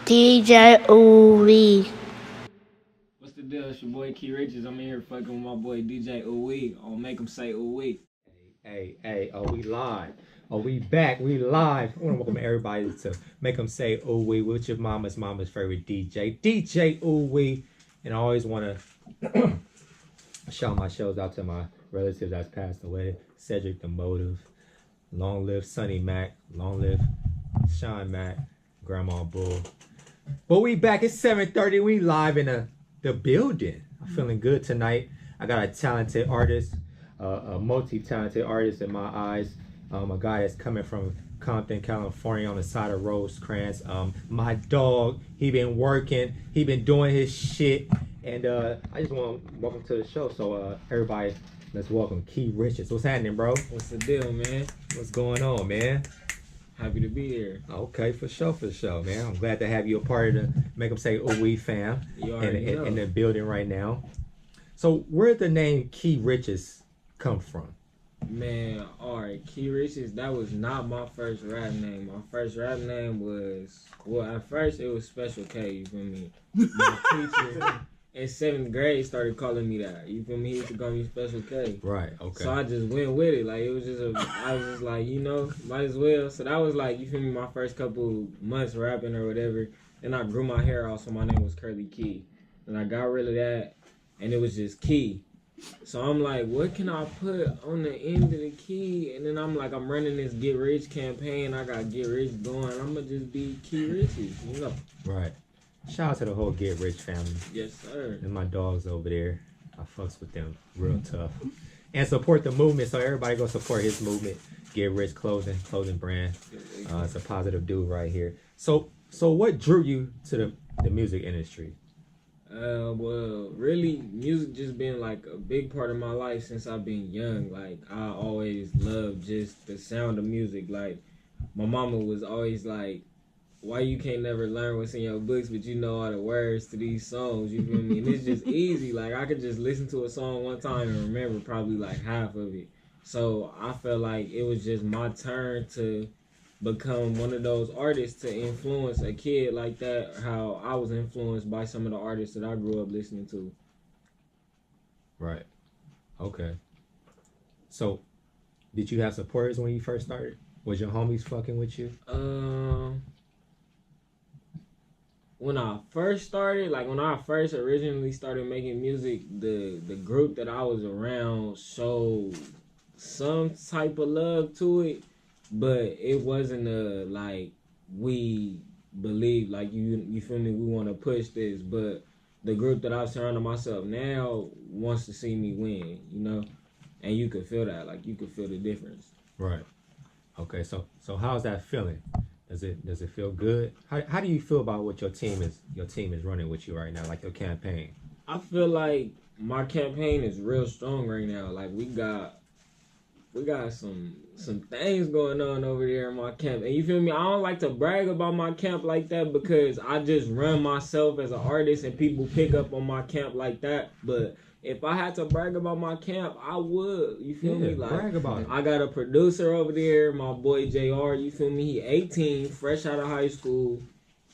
DJ OoooWeE. What's the deal? It's your boy Kee Riche. I'm in here fucking with my boy DJ OoooWeE. I'll make him say OoooWeE. Hey, oh, we live. Oh, we back. We live. I want to welcome everybody to Make Them Say OoooWeE with your mama's favorite DJ OoooWeE. And I always want to shout my shows out to my relatives that's passed away. Cedric the Motive. Long live Sonny Mac. Long live Sean Mac. Grandma Bull. But we back. It's 7:30. We live in the building. I'm feeling good tonight. I got a talented artist. A multi-talented artist in my eyes. A guy that's coming from Compton, California on the side of Rosecrans. My dog, he been working, he been doing his shit. And I just want to welcome to the show. So everybody, let's welcome Kee Riche. What's happening, bro? What's the deal, man? What's going on, man? Happy to be here. Okay, for sure, man. I'm glad to have you a part of the Make Them Say OoooWeE fam in the building right now. So where the name Kee Riche come from? Man, alright, Kee Riche, that was not my first rap name. My first rap name was, well, at first it was Special K, you feel me? My teacher in 7th grade started calling me that, you feel me? He used to call me Special K. Right, okay. So I just went with it, like, it was just I was just like, you know, might as well. So that was like, you feel me, my first couple months rapping or whatever. Then I grew my hair out, so my name was Curly Key. And I got rid of that, and it was just Key. So I'm like, what can I put on the end of the key? And then I'm like, I'm running this Get Rich campaign. I got Get Rich going. I'm going to just be Kee Riche, you know? Right. Shout out to the whole Get Rich family. Yes, sir. And my dogs over there. I fucks with them real tough. And support the movement. So everybody go support his movement. Get Rich clothing brand. It's a positive dude right here. So what drew you to the music industry? Well, really, music just been like a big part of my life since I've been young. Like, I always loved just the sound of music. Like, my mama was always like, why you can't never learn what's in your books, but you know all the words to these songs, you feel me? And it's just easy. Like, I could just listen to a song one time and remember probably like half of it. So I felt like it was just my turn to become one of those artists to influence a kid like that, how I was influenced by some of the artists that I grew up listening to. Right. Okay. So, did you have supporters when you first started? Was your homies fucking with you? When I first started, like when I first originally started making music, the group that I was around showed some type of love to it. But it wasn't like we believe, like you feel me, we want to push this. But the group that I've surrounded myself now wants to see me win, you know? And you could feel that, like you could feel the difference. Right. Okay, so how's that feeling? Does it feel good? How do you feel about what your team is running with you right now, like your campaign? I feel like my campaign is real strong right now. Like we got some things going on over there in my camp. And you feel me? I don't like to brag about my camp like that because I just run myself as an artist and people pick up on my camp like that. But if I had to brag about my camp, I would. You feel me? Like, brag about it. I got a producer over there, my boy JR, you feel me? He 18, fresh out of high school.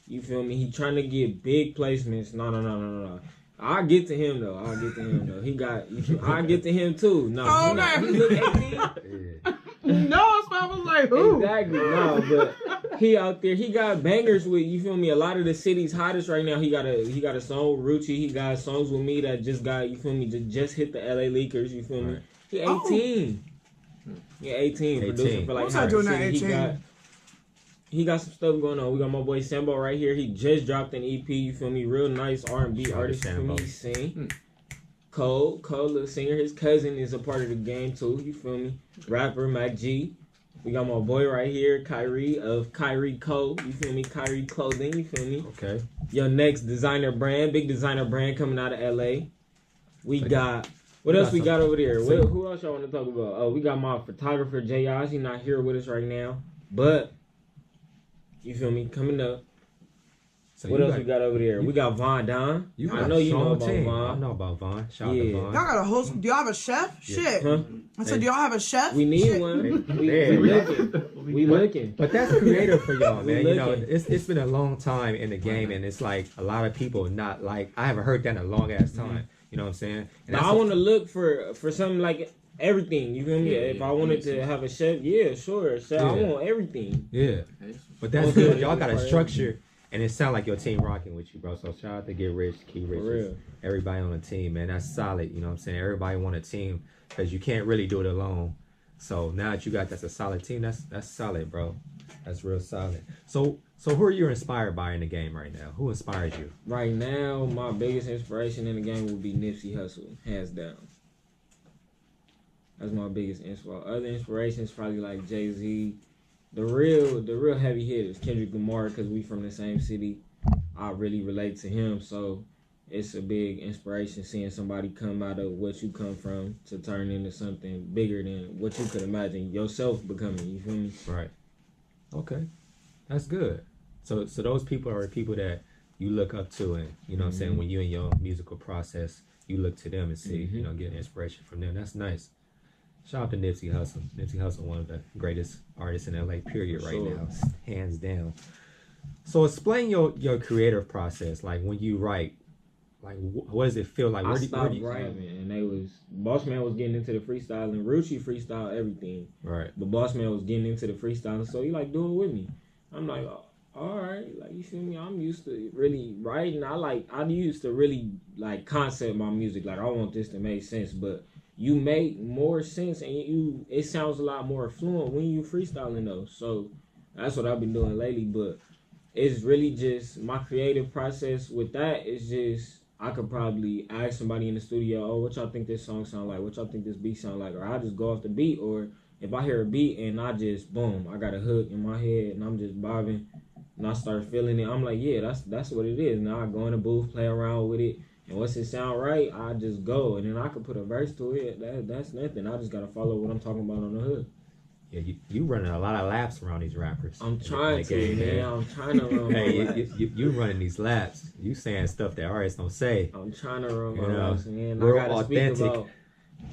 You feel me? He trying to get big placements. No. I'll get to him though. He got. I'll get to him too. No, okay. He look 18. No, so I was like, who? Exactly. No, but he out there. He got bangers with, you feel me, a lot of the city's hottest right now. He got a song with Rucci. He got songs with me that just got, you feel me, just hit the LA leakers. You feel me? Right. He 18. Yeah, 18. Producer for like What's I doing at 18? 18? He got some stuff going on. We got my boy Sambo right here. He just dropped an EP. You feel me? Real nice R&B artist. You feel me? He sing. Cole, the singer. His cousin is a part of the game too. You feel me? Rapper Mac G. We got my boy right here, Kyrie of Kyrie Cole. You feel me? Kyrie Clothing. You feel me? Okay. Your next designer brand, big designer brand coming out of LA. We got. What else we got over there? Who else y'all want to talk about? Oh, we got my photographer Jay Oz. He's not here with us right now, but you feel me? Coming up. So what else we got over there? We got Von Don. I know you know about Von. I know about Von. Shout out to Von. Y'all got a host. Do y'all have a chef? Yeah. Shit. Huh? I said, do y'all have a chef? We need Shit. one. We looking. But that's creative for y'all, We man. You know, looking. it's been a long time in the game, and it's like a lot of people not like. I haven't heard that in a long ass time. You know what I'm saying? And Now I want to look for something like everything. You feel me? If I wanted to have a chef, yeah, sure. Chef, I want everything. Yeah, but that's good. Y'all got a structure, and it sounds like your team rocking with you, bro. So shout out to Kee Riche, Kee Riche, everybody on the team, man. That's solid. You know what I'm saying? Everybody want a team because you can't really do it alone. So now that you got that's a solid team, that's solid, bro. That's real solid. So who are you inspired by in the game right now? Who inspires you? Right now, my biggest inspiration in the game would be Nipsey Hussle, hands down. That's my biggest inspiration. Other inspirations probably like Jay-Z. The real heavy hitters, Kendrick Lamar, because we from the same city. I really relate to him, so it's a big inspiration seeing somebody come out of what you come from to turn into something bigger than what you could imagine yourself becoming. You feel me? Right. Okay. That's good. So those people are people that you look up to, and you know what I'm saying, when you in your musical process, you look to them and see, you know, get inspiration from them. That's nice. Shout out to Nipsey Hussle. Nipsey Hussle, one of the greatest artists in LA, period, right now, hands down. So explain your creative process, like when you write, like what does it feel like? I stopped writing, and Boss Man was getting into the freestyling. Rucci freestyle everything, right? But Boss Man was getting into the freestyling, so he like do it with me. I'm like, oh, all right, like you feel me? I'm used to really writing. I used to really like concept my music. Like I want this to make sense, but you make more sense, and it sounds a lot more fluent when you freestyling though. So that's what I've been doing lately. But it's really just my creative process with that is just I could probably ask somebody in the studio, oh, what y'all think this song sound like? What y'all think this beat sound like? Or I just go off the beat, or if I hear a beat and I just boom, I got a hook in my head and I'm just bobbing and I start feeling it. I'm like, yeah, that's what it is. Now I go in the booth, play around with it, and once it sound right, I just go, and then I could put a verse to it. That's nothing. I just gotta follow what I'm talking about on the hook. Yeah, you running a lot of laps around these rappers. I'm trying to, man. I'm trying to run my laps. You running these laps. You saying stuff that artists don't say. I'm trying to run my laps, man. Real I gotta authentic. speak about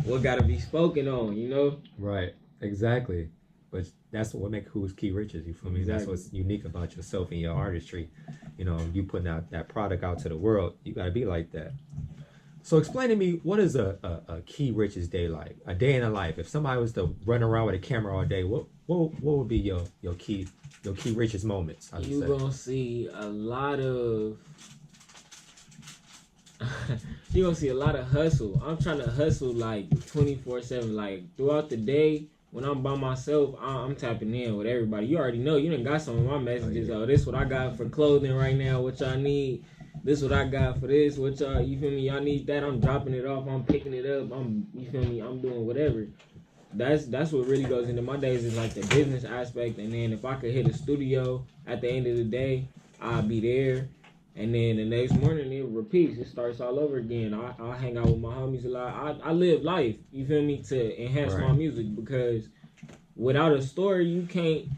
what gotta be spoken on, you know? Right, exactly. But that's what make who's Kee Riche. You feel me? Exactly. That's what's unique about yourself and your artistry. You know, you putting out that product out to the world. You gotta be like that. So explain to me, what is a Kee Riche's day like? A day in a life. If somebody was to run around with a camera all day, what would be your Kee Riche's moments? You're gonna see a lot of you're gonna see a lot of hustle. I'm trying to hustle like 24/7. Like throughout the day, when I'm by myself, I'm tapping in with everybody. You already know. You done got some of my messages. Oh, this what I got for clothing right now. What y'all need? This what I got for this. What y'all, you feel me? Y'all need that. I'm dropping it off. I'm picking it up. You feel me? I'm doing whatever. That's what really goes into my days is like the business aspect. And then if I could hit a studio at the end of the day, I'll be there. And then the next morning it repeats. It starts all over again. I hang out with my homies a lot. I live life, you feel me, to enhance my music, because without a story you can't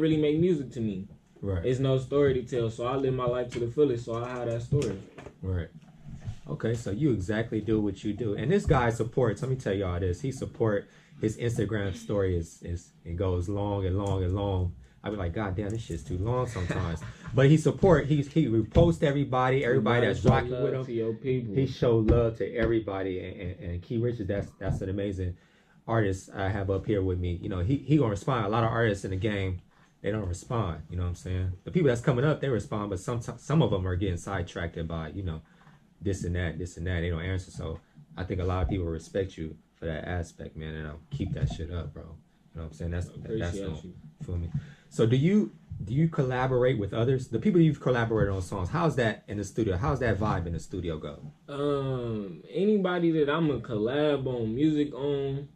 really make music to me. Right. It's no story to tell. So I live my life to the fullest, so I have that story. Right. Okay, so you exactly do what you do. And this guy supports, let me tell y'all this, he support his Instagram story is it goes long and long and long. I be like, God damn, this shit's too long sometimes. But he repost everybody that's rocking with him. To your people. He show love to everybody, and Kee Riche, that's an amazing artist I have up here with me. You know, he gonna respond. A lot of artists in the game, they don't respond. You know what I'm saying? The people that's coming up, they respond, but some of them are getting sidetracked by, you know, this and that. They don't answer. So I think a lot of people respect you for that aspect, man, and I'll keep that shit up, bro. You know what I'm saying? That's you. Feel me? So do you collaborate with others? The people you've collaborated on songs, how's that in the studio? How's that vibe in the studio go? Anybody that I'm gonna collab on music on,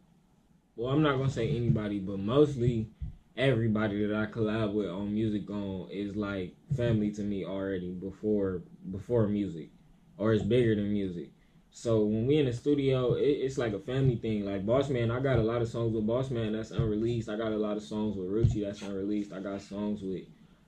well, I'm not gonna say anybody, but mostly everybody that I collab with on music on is like family to me already before music, or it's bigger than music. So when we in the studio, it's like a family thing. Like Boss Man, I got a lot of songs with Boss Man that's unreleased. I got a lot of songs with Rucci that's unreleased. I got songs with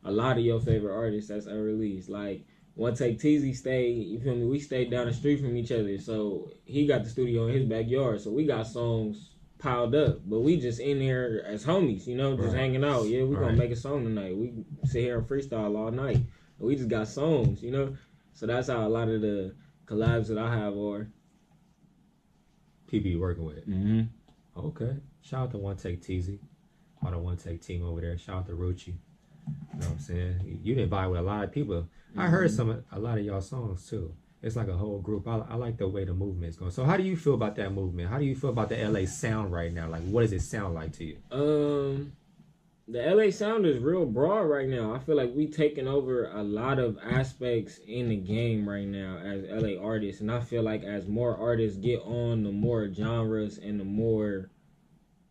a lot of your favorite artists that's unreleased. Like One Take Teasy stayed, you feel me? We stayed down the street from each other, so he got the studio in his backyard, so we got songs piled up, but we just in there as homies, you know, just hanging out. Yeah, we gonna make a song tonight. We sit here and freestyle all night. We just got songs, you know. So that's how a lot of the collabs that I have are. People you working with. Mm-hmm. Okay. Shout out to One Take Teasy, all the One Take team over there. Shout out to Ruchi. You know what I'm saying? You didn't vibe with a lot of people. I heard a lot of y'all songs too. It's like a whole group. I like the way the movement's going. So how do you feel about that movement? How do you feel about the LA sound right now? Like, what does it sound like to you? The LA sound is real broad right now. I feel like we taking over a lot of aspects in the game right now as LA artists. And I feel like as more artists get on, the more genres and the more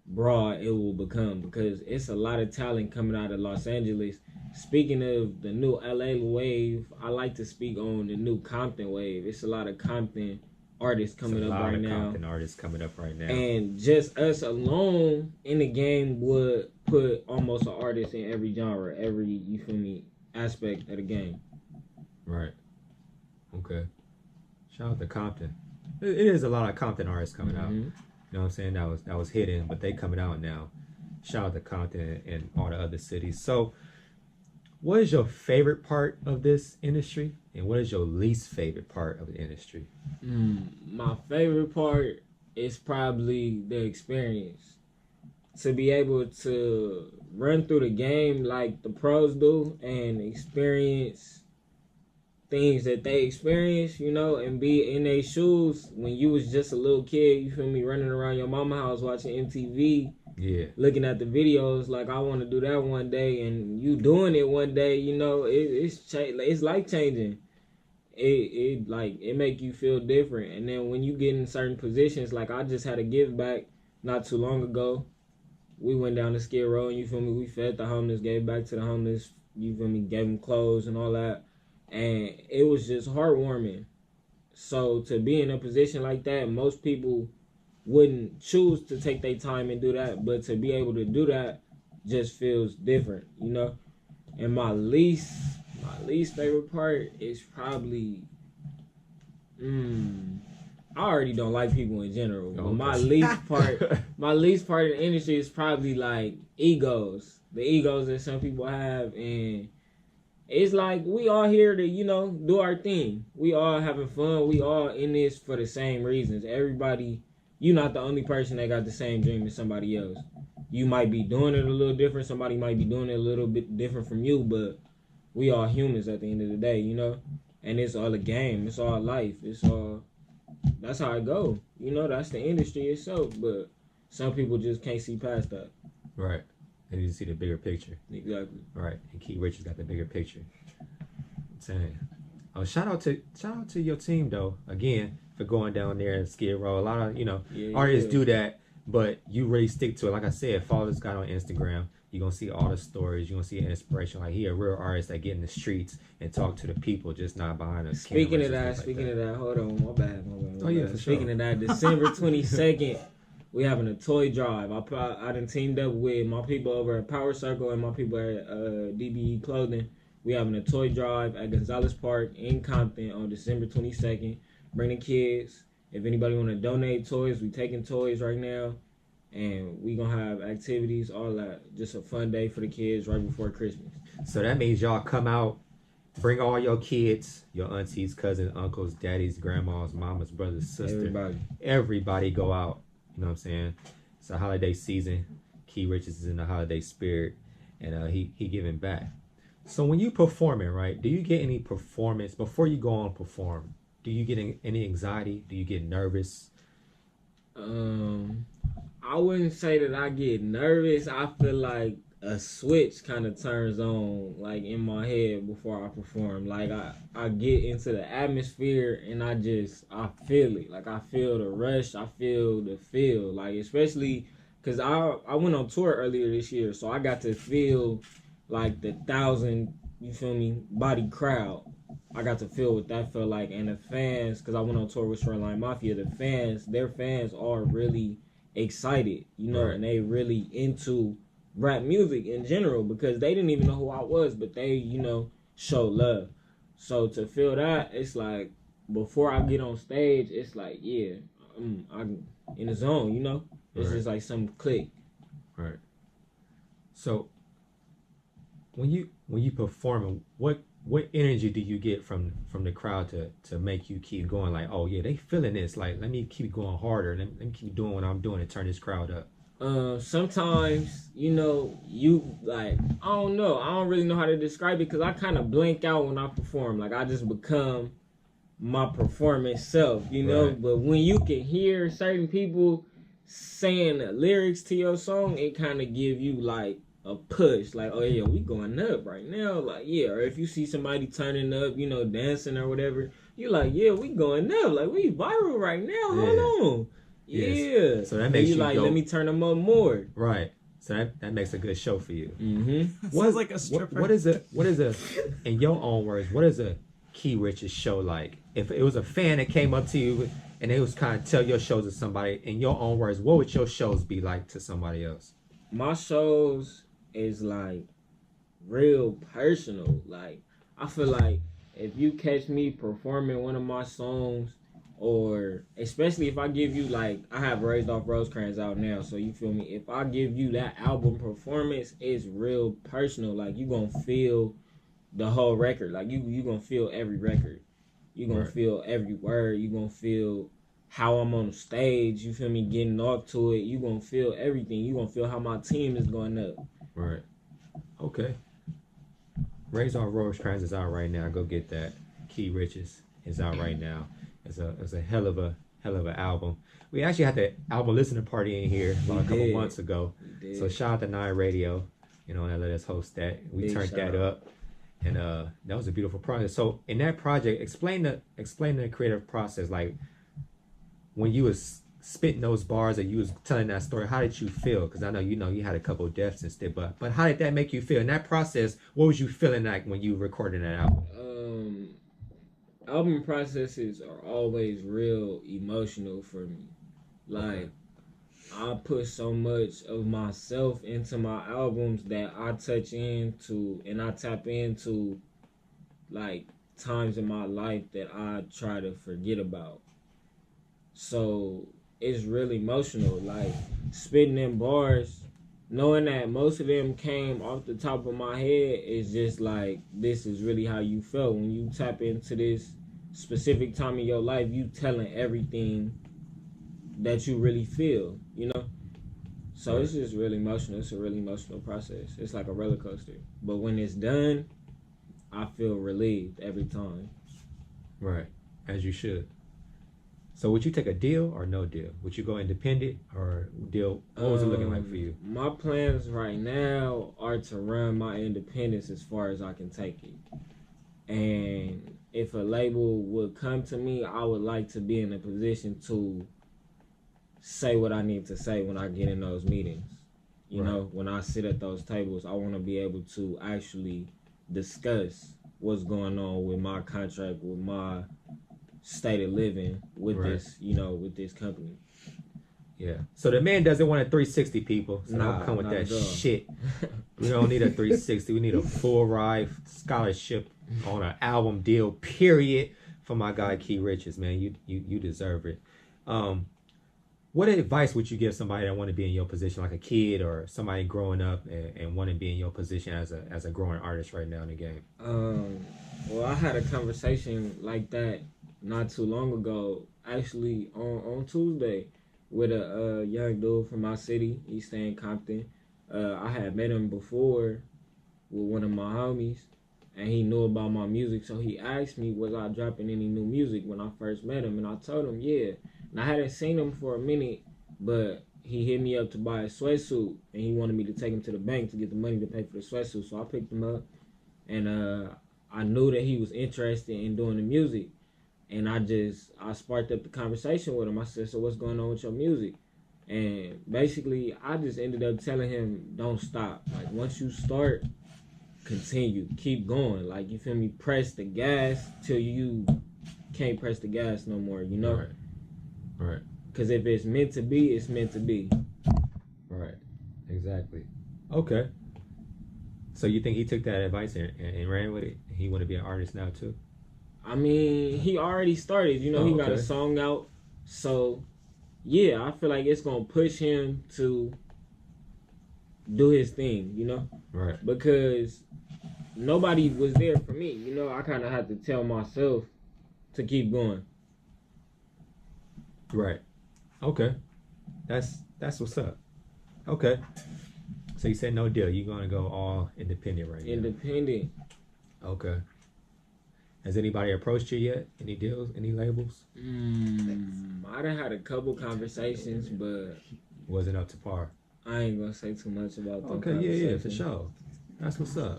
broad it will become, because it's a lot of talent coming out of Los Angeles. Speaking of the new LA wave, I like to speak on the new Compton wave. It's a lot of Compton artists coming up right now. Compton artists coming up right now. And just us alone in the game would put almost an artist in every genre, every, you feel me, aspect of the game. Right. Okay. Shout out to Compton. It is a lot of Compton artists coming out. You know what I'm saying? That was hidden, but they coming out now. Shout out to Compton and all the other cities. So what is your favorite part of this industry, and what is your least favorite part of the industry? My favorite part is probably the experience. To be able to run through the game like the pros do and experience things that they experience, you know, and be in their shoes when you was just a little kid, you feel me, running around your mama's house watching MTV. Yeah. Looking at the videos like I want to do that one day, and you doing it one day, you know, it's life changing. It make you feel different. And then when you get in certain positions, like I just had a give back not too long ago. We went down to Skid Row, and you feel me, we fed the homeless, gave back to the homeless, you feel me, gave them clothes and all that, and it was just heartwarming. So to be in a position like that, most people wouldn't choose to take their time and do that, but to be able to do that just feels different, you know. And my least favorite part is probably I already don't like people in general, but my least part of the industry is probably like egos, the egos that some people have. And it's like we all here to, you know, do our thing. We all having fun. We all in this for the same reasons. Everybody, you're not the only person that got the same dream as somebody else. You might be doing it a little different. Somebody might be doing it a little bit different from you, but we all humans at the end of the day, you know? And it's all a game. It's all life. That's how it go. You know, that's the industry itself, but some people just can't see past that. Right. They need to see the bigger picture. Exactly. Right. And Kee Riche has got the bigger picture. I'm saying. Oh, shout out to your team though, again, for going down there and Skid Row. A lot of, you know, artists do that, but you really stick to it. Like I said, follow this guy on Instagram. You're going to see all the stories. You're going to see inspiration. Like, he a real artist that get in the streets and talk to the people, just not behind us. Speaking of that, hold on, my bad. Oh, yeah, for Speaking of that, December 22nd, we having a toy drive. I done teamed up with my people over at Power Circle and my people at DBE Clothing. We having a toy drive at Gonzalez Park in Compton on December 22nd. Bring the kids. If anybody want to donate toys, we taking toys right now. And we gonna have activities, all that. Just a fun day for the kids right before Christmas. So that means y'all come out, bring all your kids, your aunties, cousins, uncles, daddies, grandmas, mamas, brothers, sisters. Everybody go out. You know what I'm saying? It's a holiday season. Kee Riche is in the holiday spirit, and he giving back. So when you performing, right? Do you get any performance before you go on perform? Do you get any anxiety? Do you get nervous? I wouldn't say that I get nervous. I feel like a switch kind of turns on, like, in my head before I perform. Like, I get into the atmosphere and I feel it. Like, I feel the rush. I feel the feel. Like, especially because I went on tour earlier this year, so I got to feel like the 1,000, you feel me, body crowd. I got to feel what that felt like. And the fans, because I went on tour with Shoreline Mafia, their fans are really excited, you know, and they really into rap music in general because they didn't even know who I was, but they, you know, showed love. So to feel that, it's like before I get on stage, it's like, yeah, I'm in the zone, you know? It's just like some click. Right. So when you perform, what energy do you get from the crowd to make you keep going? Like, oh yeah, they feeling this. Like, let me keep going harder. Let me keep doing what I'm doing to turn this crowd up. Sometimes, you know, you like, I don't know. I don't really know how to describe it because I kind of blank out when I perform. Like, I just become my performance self, you know? Right. But when you can hear certain people saying the lyrics to your song, it kind of give you like a push. Like, oh yeah, we going up right now. Like, yeah. Or if you see somebody turning up, you know, dancing or whatever, you like, yeah, we going up. Like, we viral right now. Hold on. Yeah. So that makes you like, go, let me turn them up more. Right. So that makes a good show for you. Mm-hmm. Sounds like a stripper. What is a in your own words, what is a Kee Riche's show like? If it was a fan that came up to you and they was kind of tell your shows to somebody, in your own words, what would your shows be like to somebody else? My shows is like real personal. Like, I feel like if you catch me performing one of my songs, or especially if I give you, like, I have Raised Off Rosecrans out now, so you feel me? If I give you that album performance, it's real personal. Like, you gonna feel the whole record. Like, you gonna feel every record. You gonna feel every word. You gonna feel how I'm on the stage. You feel me? Getting off to it. You gonna feel everything. You gonna feel how my team is going up. Right. Okay. Raised Off Rosecrans is out right now. Go get that. Kee Riche's is out right now. It's a hell of a album. We actually had the album listening party in here about a couple months ago. So shout out to 9 Radio, you know, and let us host that. We turned that up, and that was a beautiful project. So in that project, explain the creative process. Like, when you was spitting those bars or you was telling that story, how did you feel? Because I know you had a couple of deaths and stuff, but how did that make you feel? In that process, what was you feeling like when you recorded that album? Album processes are always real emotional for me. Like, I put so much of myself into my albums that I touch into and I tap into, like, times in my life that I try to forget about. So it's really emotional. Like, spitting in bars, knowing that most of them came off the top of my head, is just like, this is really how you felt. When you tap into this specific time in your life, you telling everything that you really feel, you know? So it's just really emotional. It's a really emotional process. It's like a roller coaster. But when it's done, I feel relieved every time. Right. As you should. So would you take a deal or no deal? Would you go independent or deal? What was it looking like for you? My plans right now are to run my independence as far as I can take it. And if a label would come to me, I would like to be in a position to say what I need to say when I get in those meetings. You know, when I sit at those tables, I want to be able to actually discuss what's going on with my contract, with my state of living, with this, you know, with this company. Yeah. So the man doesn't want a 360, people. So don't come with that shit. We don't need a 360. We need a full ride scholarship on an album deal, period, for my guy Kee Riche, man. You deserve it. What advice would you give somebody that want to be in your position, like a kid or somebody growing up and want to be in your position as a growing artist right now in the game? Well, I had a conversation like that not too long ago, actually on Tuesday, with a young dude from my city. He stay in Compton. I had met him before with one of my homies, and he knew about my music, so he asked me, was I dropping any new music when I first met him, and I told him, yeah. And I hadn't seen him for a minute, but he hit me up to buy a sweatsuit, and he wanted me to take him to the bank to get the money to pay for the sweatsuit, so I picked him up, and I knew that he was interested in doing the music, and I sparked up the conversation with him. I said, so what's going on with your music? And basically, I just ended up telling him, don't stop. Like, once you start, continue, keep going. Like, you feel me? Press the gas till you can't press the gas no more, you know? Right. Because if it's meant to be, it's meant to be. Right. Exactly. Okay. So you think he took that advice and ran with it? He want to be an artist now too? I mean, he already started. You know, he got a song out. So, yeah, I feel like it's going to push him to do his thing, you know? Right. Because nobody was there for me. You know, I kind of had to tell myself to keep going. Right. Okay. That's what's up. Okay. So you said no deal. You're going to go all independent right now. Independent. Okay. Has anybody approached you yet? Any deals? Any labels? I done had a couple conversations, but wasn't up to par. I ain't gonna say too much about them. Okay, yeah, for sure. That's what's up.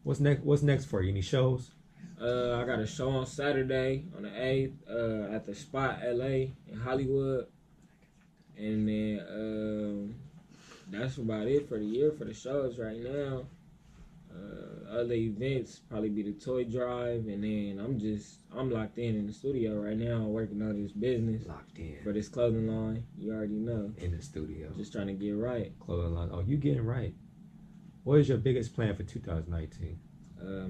What's next? What's next for you? Any shows? I got a show on Saturday on the 8th at the Spot LA in Hollywood, and then that's about it for the year for the shows right now. Other events probably be the toy drive, and then I'm locked in the studio right now working on this business. Locked in for this clothing line. You already know. In the studio. Just trying to get right. Clothing line. Oh, you getting right. What is your biggest plan for 2019?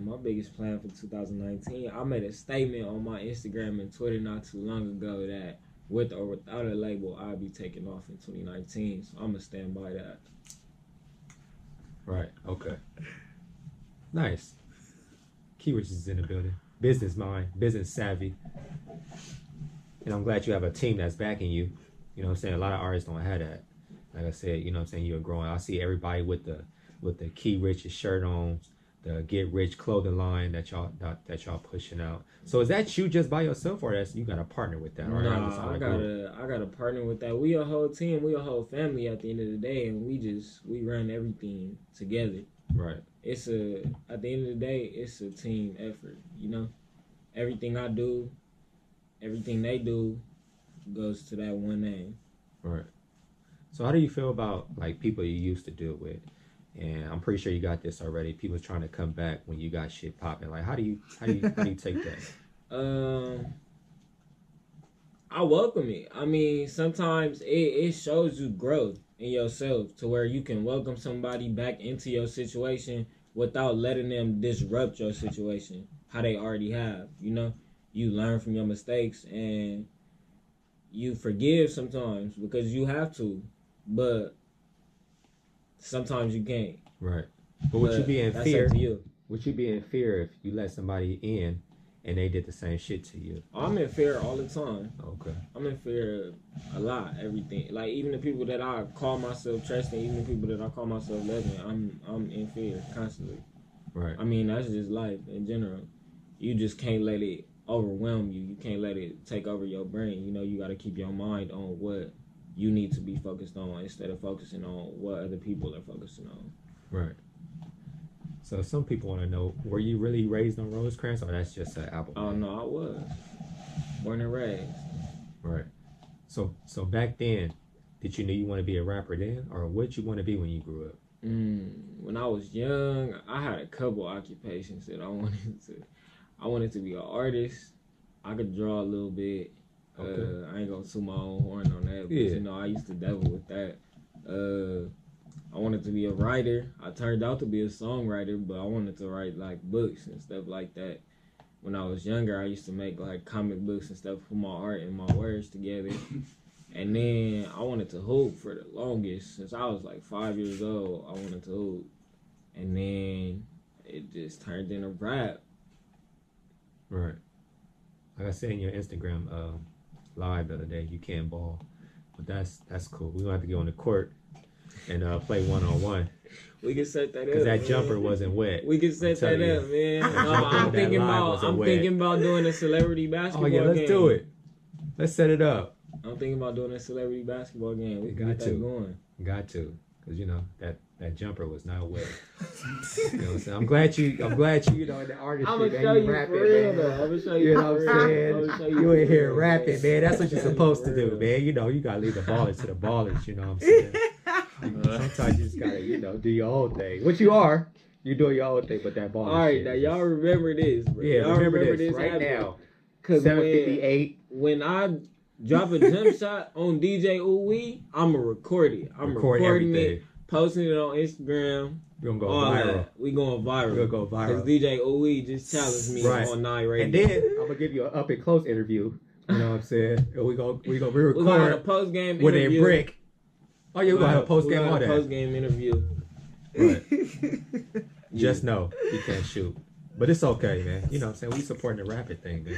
My biggest plan for 2019, I made a statement on my Instagram and Twitter not too long ago that with or without a label, I'll be taking off in 2019. So I'm gonna stand by that. Right. Okay. Nice. Kee Riche is in the building. Business mind, business savvy. And I'm glad you have a team that's backing you. You know what I'm saying? A lot of artists don't have that. Like I said, you know what I'm saying, you're growing. I see everybody with the Kee Riche shirt on, the Get Rich clothing line that y'all pushing out. So is that you just by yourself, or that's you got a partner with that? Nah, I got a partner with that. We a whole team, we a whole family at the end of the day, and we run everything together. Right. At the end of the day, it's a team effort, you know? Everything I do, everything they do goes to that one name. Right. So how do you feel about like people you used to deal with? And I'm pretty sure you got this already. People trying to come back when you got shit popping. Like how do you take that? I welcome it. I mean, sometimes it shows you growth in yourself to where you can welcome somebody back into your situation without letting them disrupt your situation, how they already have, you know? You learn from your mistakes and you forgive sometimes because you have to, but sometimes you can't. Right. But would you be in fear? Up to you. Would you be in fear if you let somebody in and they did the same shit to you? I'm in fear all the time. Okay. I'm in fear a lot, everything. Like even the people that I call myself trusting, even the people that I call myself loving, I'm in fear constantly. Right. I mean, that's just life in general. You just can't let it overwhelm you. You can't let it take over your brain. You know, you got to keep your mind on what you need to be focused on instead of focusing on what other people are focusing on. Right. So some people want to know, were you really raised on Rosecrans, or that's just an album? Oh, no, I was. Born and raised. Right. So back then, did you know you want to be a rapper then, or what did you want to be when you grew up? When I was young, I had a couple occupations that I wanted to. I wanted to be an artist. I could draw a little bit. Okay. I ain't gonna toot my own horn on that, but you know, I used to dabble with that. I wanted to be a writer. I turned out to be a songwriter, but I wanted to write like books and stuff like that. When I was younger, I used to make like comic books and stuff, put my art and my words together. And then I wanted to hoop for the longest. Since I was like 5 years old, I wanted to hoop. And then it just turned into rap. Right. Like I said in your Instagram live the other day, you can't ball. But that's cool. We don't have to go on the court and play one-on-one. We can set that up. Because that jumper wasn't wet. We can set that up, man. I'm thinking about doing a celebrity basketball game. Oh, yeah, let's do it. Let's set it up. I'm thinking about doing a celebrity basketball game. We can get that going. Got to. Because, you know, that jumper was not wet. You know what I'm saying? I'm glad you know, the artist I'm shit, gonna show man, you rapping, for real, man. though. I'm gonna show you. You know what I'm saying? You in here rapping, man. That's what you're supposed to do, man. You know, you gotta leave the ballers to the ballers, you know what I'm saying? Sometimes you just gotta, you know, do your own thing. What you are, you're doing your own thing, but that baller. All right, shit, now y'all remember this, bro. Yeah, y'all remember this right now. 7:58. When I drop a jump shot on DJ OoooWeE, I'ma record it. I'm recording everything. it. posting it on Instagram. We're gonna go All viral. that. We going viral. We'll go viral. Because DJ OoooWeE just challenged me on 9 Radio. And then I'm gonna give you an up and close interview. You know what I'm saying? We gonna We're re-record gonna have a post game with interview. a brick. Oh yeah, we're gonna have a post game on that. Post game interview. Right. Just know you can't shoot, but it's okay, man. You know what I'm saying? We supporting the rapping thing, man.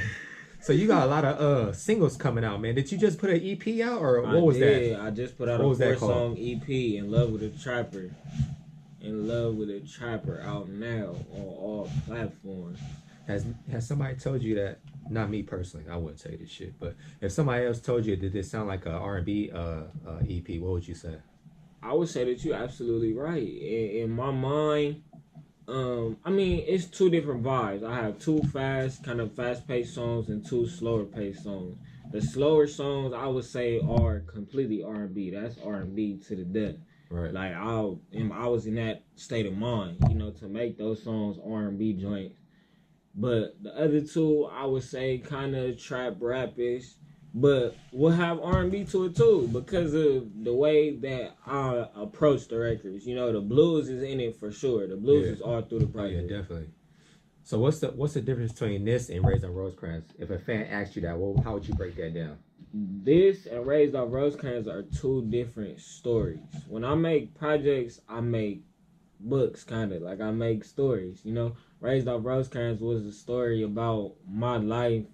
So you got a lot of singles coming out, man. Did you just put an EP out, or what was that? I just put out a 4-song EP, In Love with a Trapper. In Love with a Trapper, out now on all platforms. Has somebody told you that? Not me personally, I wouldn't say this shit, but if somebody else told you, did this sound like a R&B EP? What would you say? I would say that you're absolutely right. In my mind, I mean, it's two different vibes. I have two fast-paced songs and two slower-paced songs. The slower songs, I would say, are completely R&B. That's R&B to the death. Right. Like, I was in that state of mind, to make those songs R&B joints. But the other two, I would say, kind of trap rap-ish. But we'll have R&B to it too, because of the way that I approach the records. The blues is in it for sure. The blues is all through the project. Yeah, definitely. So what's the difference between this and Raised on Rosecrans? If a fan asked you that, how would you break that down? This and Raised Off Rosecrans are two different stories. When I make projects, I make books, kind of like I make stories. Raised Off Rosecrans was a story about my life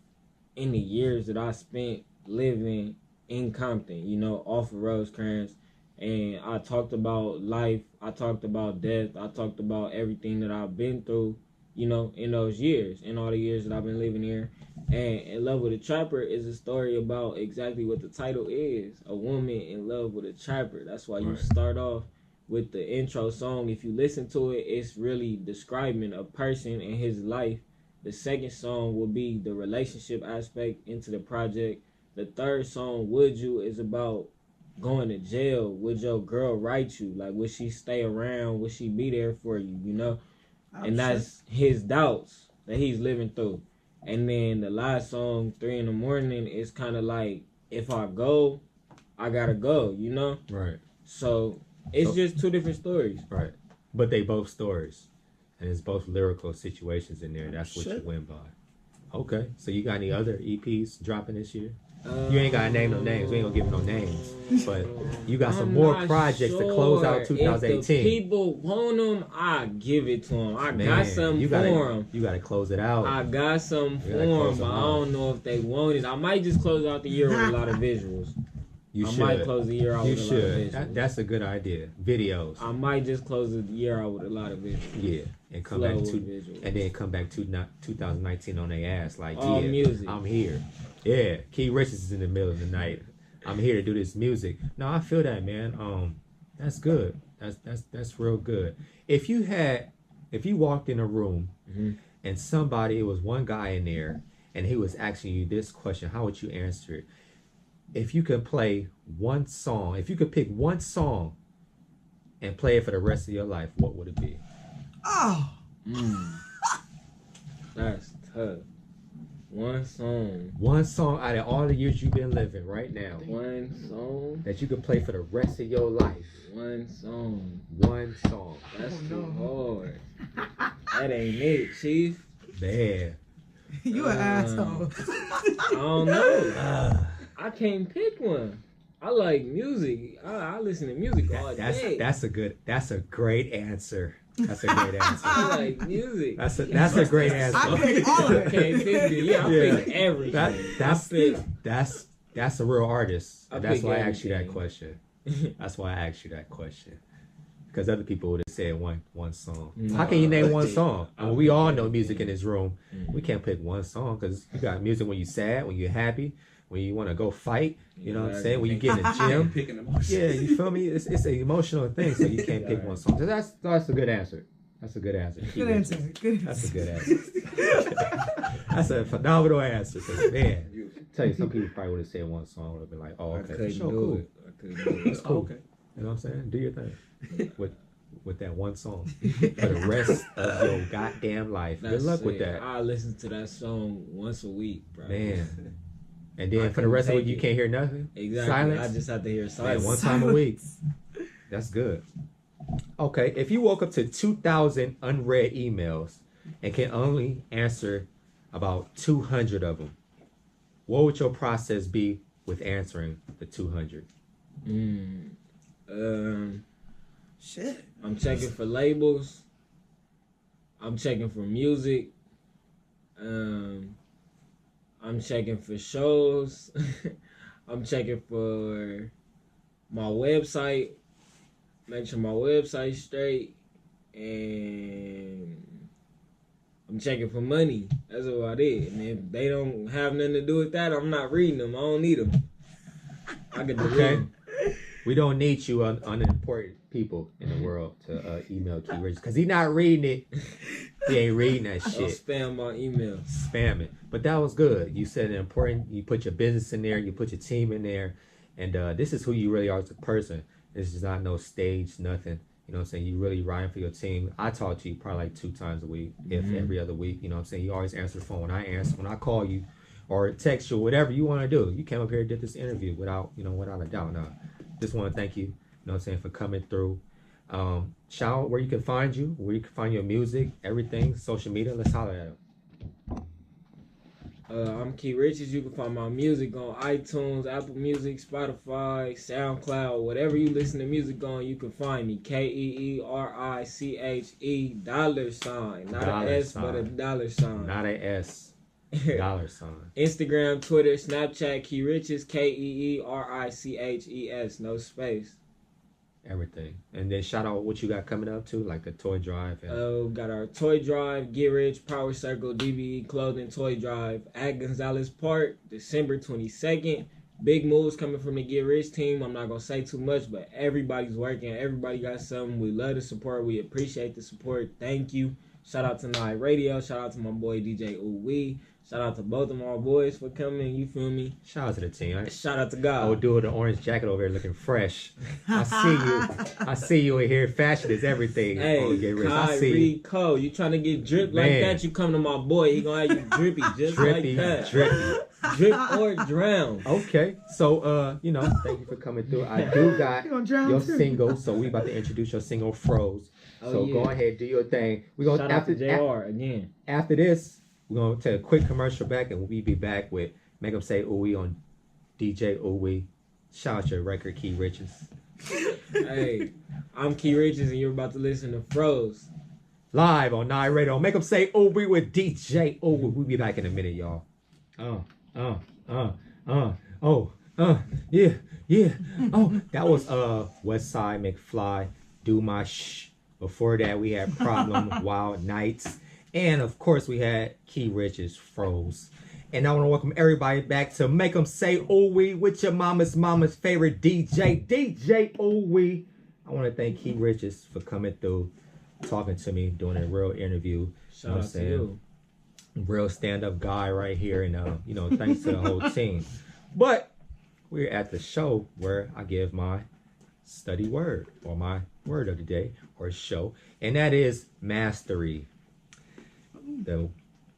in the years that I spent living in Compton, off of Rosecrans. And I talked about life, I talked about death, I talked about everything that I've been through, in those years, in all the years that I've been living here. And In Love with a Trapper is a story about exactly what the title is, a woman in love with a trapper. That's why you start off with the intro song. If you listen to it, it's really describing a person and his life. The second song will be the relationship aspect into the project. The third song, Would You, is about going to jail. Would your girl write you? Like, would she stay around? Would she be there for you, And that's his doubts that he's living through. And then the last song, 3 in the Morning, is kind of like, if I go, I gotta go, Right. So it's just two different stories. Right. But they both stories. And it's both lyrical situations in there. That's what you went by. Okay. So you got any other EPs dropping this year? You ain't got to name no names. We ain't going to give no names. But you got some more projects to close out 2018. If the people want them, I give it to them. I got something for them. You got to close it out. I got something for them, but I don't know if they want it. I might just close out the year with a lot of visuals. I might close the year out with a lot of visuals. That's a good idea. Videos. I might just close the year out with a lot of visuals. Yeah, and come back then come back to 2019 on their ass like, all music. I'm here. Yeah, Kee Riche is in the middle of the night. I'm here to do this music. No, I feel that, man. That's good. That's real good. If you walked in a room and it was one guy in there and he was asking you this question, how would you answer it? If you could play one song, if you could pick one song and play it for the rest of your life, what would it be? Oh. That's tough. One song. One song out of all the years you've been living right now. One song. That you could play for the rest of your life. One song. One song. That's too hard. That ain't it, Chief. Man. You an asshole. I don't know. I can't pick one. I like music. I listen to music all day. That's a great answer. That's a great answer. I like music. That's a great answer. I pick all of it. I can't pick it. Yeah, I pick everything. That's a real artist. That's why I asked you that everything. question. That's why I asked you that question. Because other people would have said one song. How can you name one song? I mean, we all know music in this room. We can't pick one song because you got music when you're sad, when you're happy, when you want to go fight. You know what I'm saying? When you get in the gym. Picking emotions. Yeah, you feel me? It's an emotional thing, so you can't pick one song. So that's a good answer. That's a good answer. Good answer. Good That's a answer. good answer. That's a phenomenal answer. 'Cause, man, tell you, some people probably would have said one song, would have been like, "Oh, okay, for sure, cool." I couldn't do it. That's cool. Okay. You know what I'm saying? Do your thing with that one song for the rest of your goddamn life. Good luck with that, I listen to that song once a week, bro. man. And then for the rest of the week, you can't hear nothing. Exactly. Silence. I just have to hear Man, silence. one time a week. That's good. Okay, if you woke up to 2,000 unread emails and can only answer about 200 of them, what would your process be with answering the 200? Shit. I'm checking for labels. I'm checking for music. I'm checking for shows. I'm checking for my website. Make sure my website's straight. And I'm checking for money. That's about it. And if they don't have nothing to do with that, I'm not reading them. I don't need them. I can delete them. We don't need you unimportant people in the world to email Kee Riche because he's not reading it. He ain't reading that Don't shit. spam my email. Spam it. But that was good. You said it important. You put your business in there. You put your team in there. And this is who you really are as a person. This is not no stage, nothing. You know what I'm saying? You really riding for your team. I talk to you probably like 2 times a week, if every other week. You know what I'm saying? You always answer the phone when I answer, when I call you or text you, whatever you want to do. You came up here and did this interview without a doubt. Now, just want to thank you, you know what I'm saying, for coming through. Shout out where you can find you, where you can find your music, everything, social media. Let's holler at them. I'm Kee Riche. You can find my music on iTunes, Apple Music, Spotify, SoundCloud, whatever you listen to music on, you can find me. KeeRiche, $. Not an S, but a $. Not an S. $. Instagram, Twitter, Snapchat, Kee Riches, KeeRiches, no space. Everything. And then shout out what you got coming up too, like the toy drive. And Got our toy drive, Get Rich, Power Circle, DBE Clothing Toy Drive at Gonzalez Park, December 22nd. Big moves coming from the Get Rich team. I'm not going to say too much, but everybody's working. Everybody got something. We love the support. We appreciate the support. Thank you. Shout out to Night Radio. Shout out to my boy DJ OoooWeE. Shout out to both of my boys for coming. You feel me? shout out to the team. Shout out to God. I would do it with an orange jacket over here looking fresh. I see you. I see you in here. Fashion is everything. Hey, Get Rich. I see you. You trying to get dripped like that, you come to my boy. He gonna have you drippy just Drippy, like that. drippy. Drip or drown. Okay, so thank you for coming through. I do got You gonna drown your too. single, so we about to introduce your single, Froze. So yeah. go ahead, do your thing. We gonna Shout out to JR again. After this, we're gonna take a quick commercial back, and we'll be back with Make 'Em Say OoooWeE on DJ OoooWeE. Shout out your record, Kee Riches. Hey, I'm Kee Riches, and you're about to listen to Froze. Live on Night Radio. Make 'Em Say OoooWeE with DJ OoooWeE. We'll be back in a minute, y'all. Yeah. Oh, that was Westside McFly, Do My Shh. Before that, we had Problem, Wild Nights. And of course, we had Kee Riche's Froze. And I want to welcome everybody back to Make 'Em Say OoooWeE with your mama's favorite DJ, DJ OoooWeE. I want to thank Kee Riche's for coming through, talking to me, doing a real interview. Shout out to you. Real stand-up guy right here, and thanks to the whole team. But we're at the show where I give my study word, or my word of the day, or show, and that is mastery. The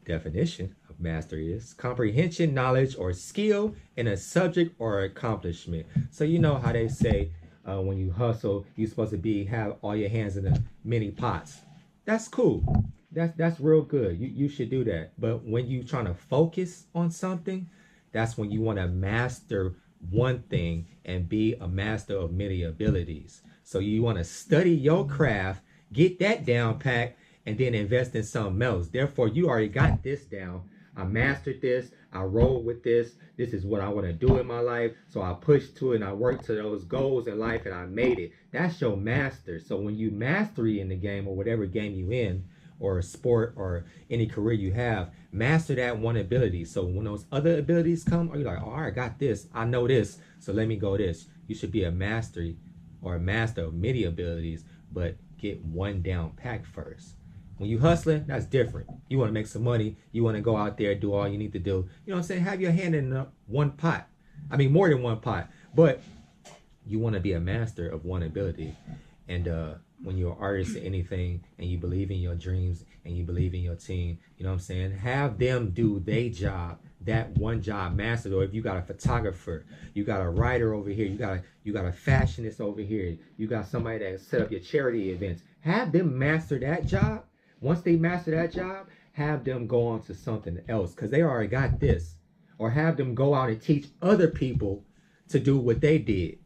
definition of mastery is comprehension, knowledge, or skill in a subject or accomplishment. So you know how they say when you hustle, you're supposed to have all your hands in the many pots. That's cool. That's real good. You should do that. But when you trying to focus on something, that's when you want to master one thing and be a master of many abilities. So you want to study your craft, get that down packed, and then invest in something else. Therefore, you already got this down. I mastered this. I roll with this. This is what I want to do in my life. So I pushed to it and I worked to those goals in life and I made it. That's your master. So when you mastery in the game or whatever game you in, or a sport or any career you have, master that one ability. So when those other abilities come, you're like, oh, I got this. I know this. So let me go this. You should be a master of many abilities, but get one down pack first. When you hustling, that's different. You want to make some money. You want to go out there, do all you need to do. You know what I'm saying? Have your hand in one pot. I mean, more than one pot. But you want to be a master of one ability. And when you're an artist or anything and you believe in your dreams and you believe in your team, you know what I'm saying? Have them do their job that one job mastered, or if you got a photographer, you got a writer over here, you got a fashionist over here, you got somebody that set up your charity events, have them master that job. Once they master that job, have them go on to something else because they already got this, or have them go out and teach other people to do what they did.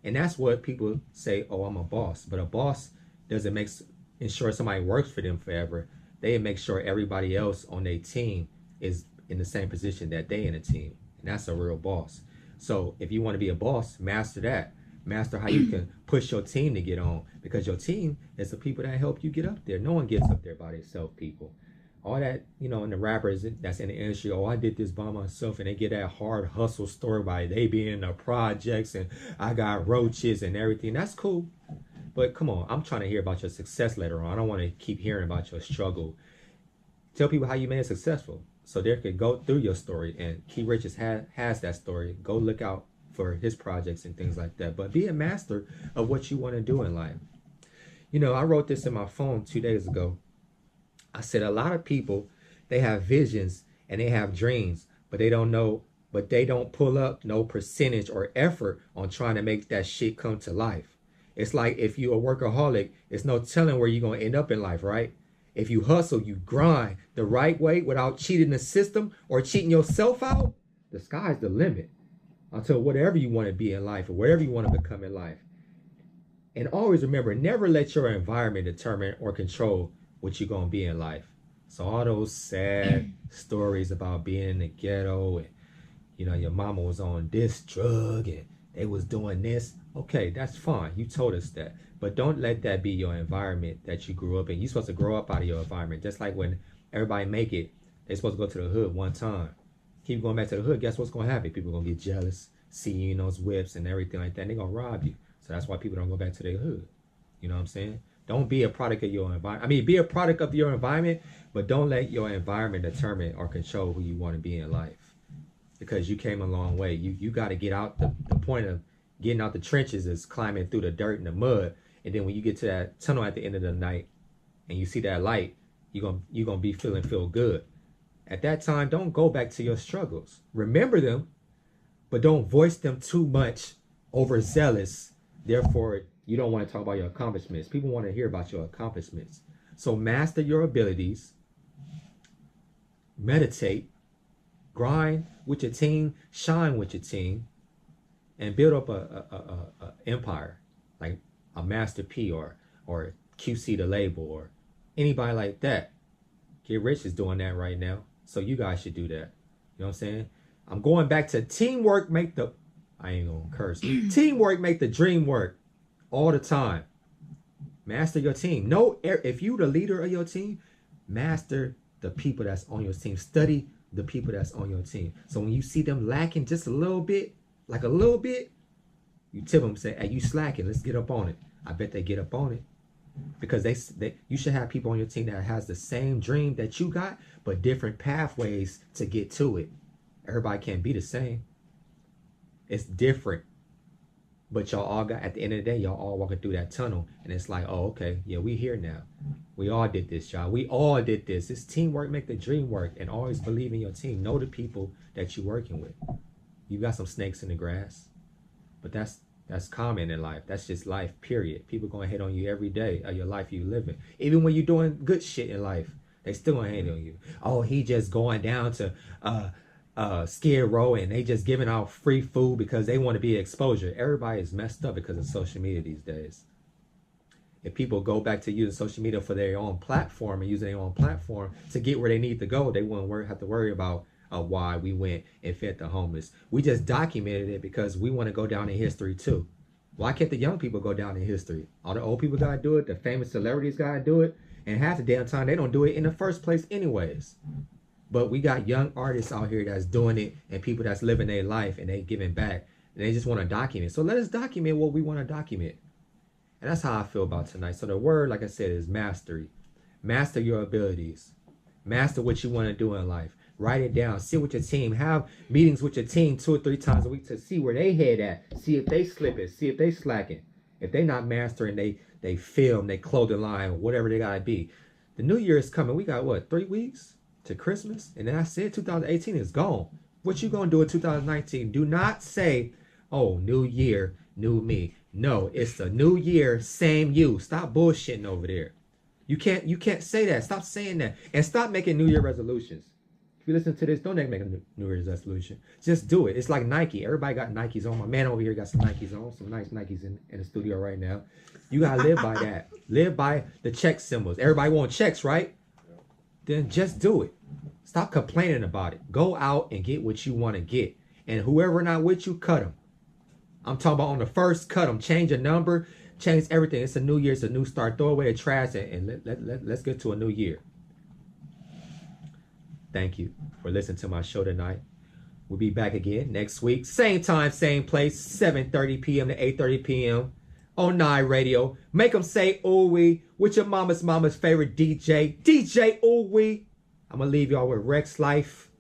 And that's what people say, oh, I'm a boss. But a boss doesn't ensure somebody works for them forever. They make sure everybody else on their team is in the same position that they in a team. And that's a real boss. So if you want to be a boss, master that. Master how you can push your team to get on, because your team is the people that help you get up there. No one gets up there by themselves, people. All that, in the rappers that's in the industry, oh, I did this by myself, and they get that hard hustle story by they being in the projects and I got roaches and everything. That's cool. But come on, I'm trying to hear about your success later on. I don't want to keep hearing about your struggle. Tell people how you made it successful so they could go through your story. And Kee Riche has that story. Go look out for his projects and things like that. But be a master of what you want to do in life. I wrote this in my phone 2 days ago. I said a lot of people, they have visions and they have dreams, but they don't pull up no percentage or effort on trying to make that shit come to life. It's like if you're a workaholic, it's no telling where you're going to end up in life, right? If you hustle, you grind the right way without cheating the system or cheating yourself out, the sky's the limit until whatever you want to be in life or whatever you want to become in life. And always remember, never let your environment determine or control what you're going to be in life. So all those sad stories about being in the ghetto and, your mama was on this drug and they was doing this. Okay, that's fine. You told us that. But don't let that be your environment that you grew up in. You're supposed to grow up out of your environment. Just like when everybody make it, they're supposed to go to the hood one time. Keep going back to the hood, guess what's going to happen? People are going to get jealous, see you in those whips and everything like that, and they're going to rob you. So that's why people don't go back to their hood. You know what I'm saying? Don't be a product of your environment. I mean, be a product of your environment, but don't let your environment determine or control who you want to be in life. Because you came a long way. You got to get out. The point of getting out the trenches is climbing through the dirt and the mud. And then when you get to that tunnel at the end of the night and you see that light, you're gonna be feel good. At that time, don't go back to your struggles. Remember them, but don't voice them too much, overzealous. Therefore, you don't want to talk about your accomplishments. People want to hear about your accomplishments. So master your abilities, meditate, grind with your team, shine with your team, and build up a empire, like a Master P or QC the label or anybody like that. Kee Riche is doing that right now. So you guys should do that. You know what I'm saying? I'm going back to teamwork I ain't gonna curse. Teamwork make the dream work all the time. Master your team. If you the leader of your team, master the people that's on your team. Study the people that's on your team. So when you see them lacking just a little bit, you tip them, say, hey, you slacking, let's get up on it. I bet they get up on it. Because you should have people on your team that has the same dream that you got, but different pathways to get to it. Everybody can't be the same. It's different. But y'all all got, at the end of the day, y'all all walking through that tunnel. And it's like, oh, okay, yeah, we here now. We all did this, y'all. We all did this. It's teamwork make the dream work. And always believe in your team. Know the people that you're working with. You got some snakes in the grass. But that's common in life. That's just life, period. People gonna hate on you every day of your life you living. Even when you're doing good shit in life, they still gonna hate on you. Oh, he just going down to Skid Row and they just giving out free food because they want to be exposure. Everybody is messed up because of social media these days. If people go back to using social media for their own platform and using their own platform to get where they need to go, they won't have to worry about why we went and fed the homeless. We just documented it because we want to go down in history too. Why can't the young people go down in history? All the old people gotta do it, the famous celebrities gotta do it, and half the damn time they don't do it in the first place anyways. But we got young artists out here that's doing it and people that's living their life and they giving back and they just want to document. So let us document what we want to document. And that's how I feel about tonight. So the word, like I said, is mastery. Master your abilities. Master what you want to do in life. Write it down. Sit with your team. Have meetings with your team 2 or 3 times a week to see where they head at. See if they slipping. See if they slacking. If they not mastering they film, they clothing line, whatever they gotta be. The new year is coming. We got what, 3 weeks? to Christmas, and then I said 2018 is gone. What you gonna do in 2019? Do not say, oh, new year, new me. No, it's the new year, same you. Stop bullshitting over there. You can't say that. Stop saying that. And stop making New Year resolutions. If you listen to this, don't make a New Year's resolution. Just do it. It's like Nike. Everybody got Nikes on. My man over here got some Nikes on. Some nice Nikes in the studio right now. You gotta live by that. Live by the check symbols. Everybody want checks, right? Then just do it. Stop complaining about it. Go out and get what you want to get. And whoever not with you, cut them. I'm talking about on the first, cut them. Change a number. Change everything. It's a new year. It's a new start. Throw away the trash and let's get to a new year. Thank you for listening to my show tonight. We'll be back again next week. Same time, same place. 7:30 p.m. to 8:30 p.m. on Nye Radio. Make them say OoooWeE with your mama's favorite DJ. DJ OoooWeE. I'm going to leave y'all with Rex Life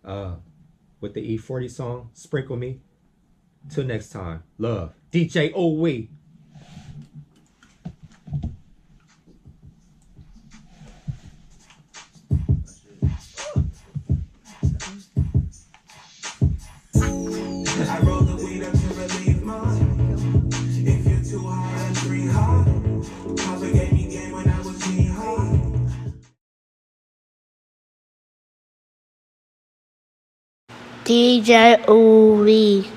with the E40 song, Sprinkle Me. Till next time. Love. DJ OoooWeE. I roll the weed up to relieve mine. If you're too high, I'm 3 high. Papa gave me game when I was knee high. DJ OoooWeE.